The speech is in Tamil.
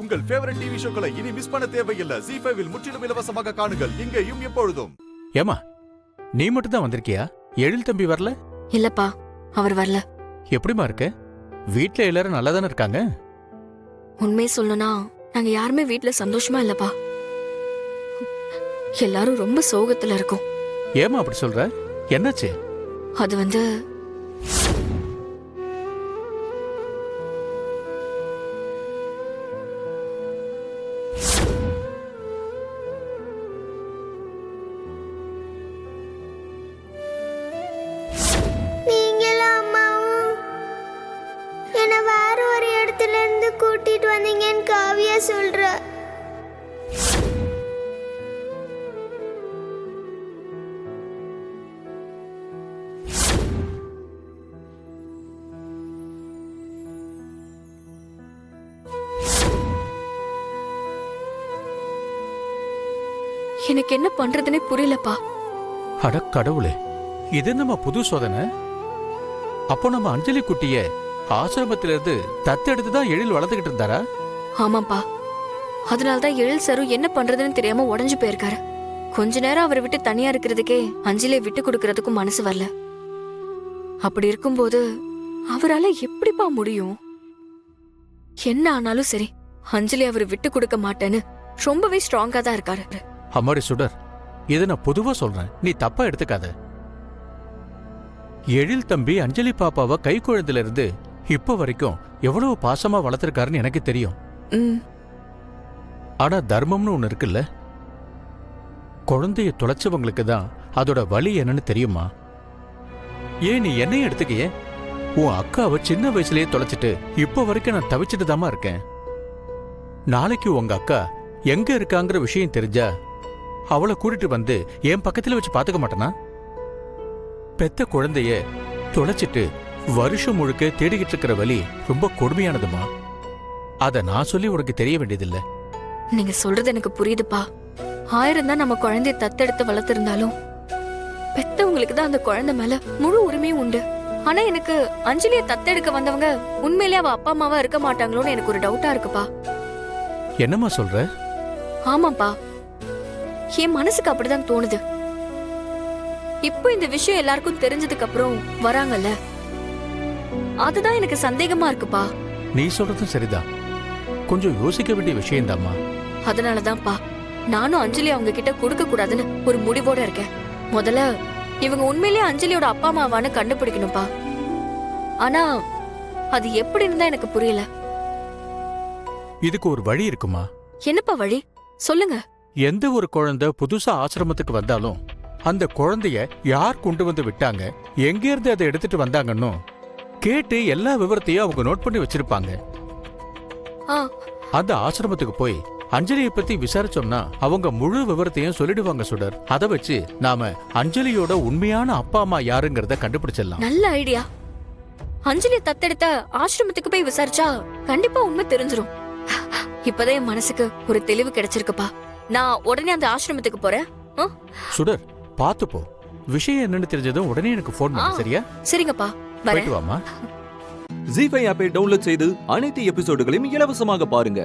உங்கள் ஃபேவரட் டிவி ஷோக்களை இனி மிஸ் பண்ண தேவையில்லை. ZEE5 இல் முற்றிலும் இலவசமாக காணுங்கள். இங்கேயும் எப்பொழுதும். ஏமா நீ மட்டும் தான் வந்திருக்கியா? எழில் தம்பி வரல? இல்லப்பா, அவர் வரல. எப்படிமா இருக்க? வீட்ல எல்லாரும் நல்லா தானே இருக்காங்க? உண்மையை சொல்லணும்னா நாங்க யாருமே வீட்ல சந்தோஷமா இல்லப்பா. எல்லாரும் ரொம்ப சோகத்துல இருக்கோம். ஏமா அப்படி சொல்ற? என்னாச்சு? அது வந்து கூட்டிட்டு வந்தீங்கன்னு காவியா சொல்ற. எனக்கு என்ன பண்றதுன்னே புரியலப்பா. அட கடவுளே, இது நம்ம புது சோதனை. அப்போ நம்ம அஞ்சலி குட்டிய ஆசிரமத்திலிருந்து தத்தெடுத்து தான் எழில் வளர்த்துக்கிட்டு இருந்தாரா? ஆமாப்பா, அதனாலதான் எழில் சரு என்ன பண்றதுன்னு தெரியாம உடஞ்சு போயிருக்காரு. கொஞ்ச நேரம் அவரை விட்டு தனியா இருக்கிறதுக்கே அஞ்சலியை விட்டு கொடுக்கறதுக்கும் மனசு வரல. அப்படி இருக்கும்போது அவரால எப்படிப்பா முடியும்? என்ன ஆனாலும் சரி, அஞ்சலி அவரை விட்டு கொடுக்க மாட்டேன்னு ரொம்பவே ஸ்ட்ராங்கா தான் இருக்காரு. அம்மாடி சுடர், இதை நான் பொதுவா சொல்றேன், நீ தப்பா எடுத்துக்காத. எழில் தம்பி அஞ்சலி பாப்பாவை கை குழந்தையில இருந்து இப்ப வரைக்கும் எவ்வளவு பாசமா வளர்த்திருக்காருன்னு எனக்கு தெரியும். ஆனா தர்மம்னு ஒண்ணு இருக்குல்ல, குழந்தைய தொலைச்சவங்களுக்கு தான் அதோட வலி என்னன்னு தெரியுமா? ஏன் நீ என்னைய எடுத்துக்கையே? உன் அக்காவை சின்ன வயசுலயே தொலைச்சிட்டு இப்ப வரைக்கும் நான் தவிச்சிட்டு தாமா இருக்கேன். நாளைக்கு உங்க அக்கா எங்க இருக்காங்கிற விஷயம் தெரிஞ்சா அவளை கூட்டிட்டு வந்து என் பக்கத்துல வச்சு பாத்துக்க மாட்டேனா? பெத்த குழந்தைய தொலைச்சிட்டு வருஷம் முழுக்க தேடிக்கிட்டு இருக்கிற வலி ரொம்ப கொடுமையானதுமா. அத நான் சொல்லி உனக்கு தெரிய வேண்டியதில்லை. நீங்க சொல்றது எனக்கு புரியுதுப்பா. 1000 தான் நம்ம குழந்தைய தத்தெடுத்து வளர்த்திருந்தாலும் பெத்தவங்களுக்கு தான் அந்த குழந்தை மேல முழு உரிமையும் உண்டு. ஆனா எனக்கு அஞ்சலிய தத்தெடுக்க வந்தவங்க உண்மையிலேயே அவ அப்பா அம்மாவா இருக்க மாட்டாங்களோன்னு எனக்கு ஒரு டவுட்டா இருக்குப்பா. என்னம்மா சொல்ற? ஆமாப்பா, என் மனசுக்கு அப்படிதான் தோணுது. இப்போ இந்த விஷயம் எல்லாருக்கும் தெரிஞ்சதுக்கு அப்புறம் வராங்கல்ல, அதுதான் எனக்கு சந்தேகமா இருக்குப்பா. நீ சொல்றதும் சரிதான், கொஞ்சம் யோசிக்க வேண்டிய விஷயம்தாம்மா. அதனாலதான்ப்பா நானும் அஞ்சலி அவங்க கிட்ட கொடுக்க கூடாதுன்னு ஒரு முடிவோட இருக்கேன். முதல்ல இவங்க உண்மையிலேயே அஞ்சலியோட அப்பா அம்மாவான்னு கண்டுபிடிக்கணும்ப்பா. ஆனா அது எப்படின்னு தான் எனக்கு புரியல. இதுக்கு ஒரு வழி இருக்குமா? என்னப்பா வழி? சொல்லுங்க. எந்த ஒரு குழந்தை புதுசா ஆசிரமத்துக்கு வந்தாலும் அந்த குழந்தைய யார் கொண்டு வந்து விட்டாங்க, எங்க இருந்து அதை எடுத்துட்டு வந்தாங்கன்னு கேட்டு எல்லா விவரத்தையும் அவங்க நோட் பண்ணி வச்சிருப்பாங்க. அந்த ஆசிரமத்துக்கு போய் அஞ்சலியை பத்தி விசாரிச்சோம்னா அவங்க முழு விவரத்தையும் சொல்லிடுவாங்க சுடர். அதை வச்சு நாம அஞ்சலியோட உண்மையான அப்பா அம்மா யாருங்கிறத கண்டுபிடிச்சிடலாம். நல்ல ஐடியா. அஞ்சலியை தத்தெடுத்த ஆசிரமத்துக்கு போய் விசாரிச்சா கண்டிப்பா உண்மை தெரிஞ்சிரும். இப்பதான் என் மனசுக்கு ஒரு தெளிவு கிடைச்சிருக்குப்பா. நான் உடனே அந்த ஆசிரமத்துக்கு போறேன். சுடர், பாத்து போ. விஷயம் என்னன்னு தெரிஞ்சதும் உடனே எனக்கு போன் பண்ணு, சரியா? சரிங்கப்பா, போயிட்டு வாமா. ZEE5 ஆப்பை டவுன்லோட் செய்து அனைத்து எபிசோடுகளையும் இலவசமாக பாருங்க.